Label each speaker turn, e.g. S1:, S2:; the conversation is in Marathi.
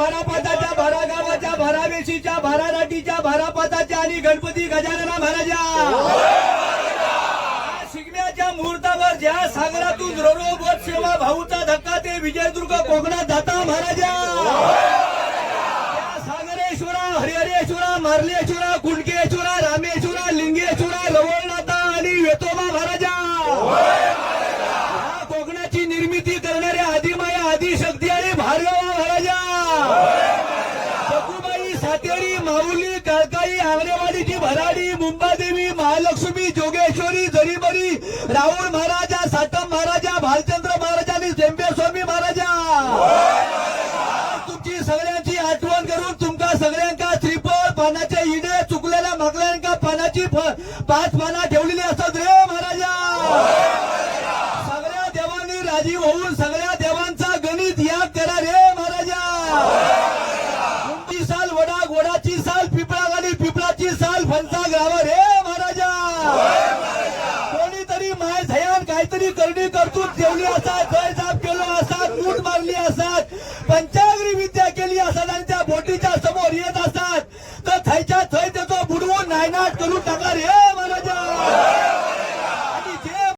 S1: भारापाताच्या, भारा गावाच्या, भारावेशीच्या, भाराराटीच्या, भारापाताच्या आणि गणपती गजानना महाराजा शिगम्याच्या मुहूर्तावर ज्या सागरातून रोरो बोट सेवा भाऊचा धक्का ते विजयदुर्ग कोकणात जाता महाराजा सागरेश्वरा, हरिहरेश्वरा, मार्लेश्वरा, कुंडकेश्वरा, रामेश्वरा, लिंगेश्वरा, रवळनाथा आणि वेतोबा महाराजा या कोकणाची निर्मिती करणाऱ्या आदिमाया, आदिशक्ती आणि भार्गवा महाराजा सकुबाई, सातेरी, माऊली, काळकाई, आंगणेवाडीची भराडी, मुंबादेवी, महालक्ष्मी, जोगेश्वरी, जरीबरी, राहुल महाराजा, साटम महाराजा, भालचंद्र महाराजा आणि जेंबे स्वामी महाराजा तुमची सगळ्यांची आठवण करून तुमका सगळ्यांका श्रीफळ, पानाचे इडे, चुकलेल्या मागल्यांका पानाची 5 पाना ठेवलेली असतात रे महाराजा सगळ्या देवांनी राजीव होऊन सगळ्या देवांचा गणित याग करा रे महाराजा तुमची साल वडा, गोडाची साल पिपळा आणि पिपळाची साल फणसा गावा रे महाराजा कोणीतरी माय धयान काहीतरी करणी करतून ठेवली असा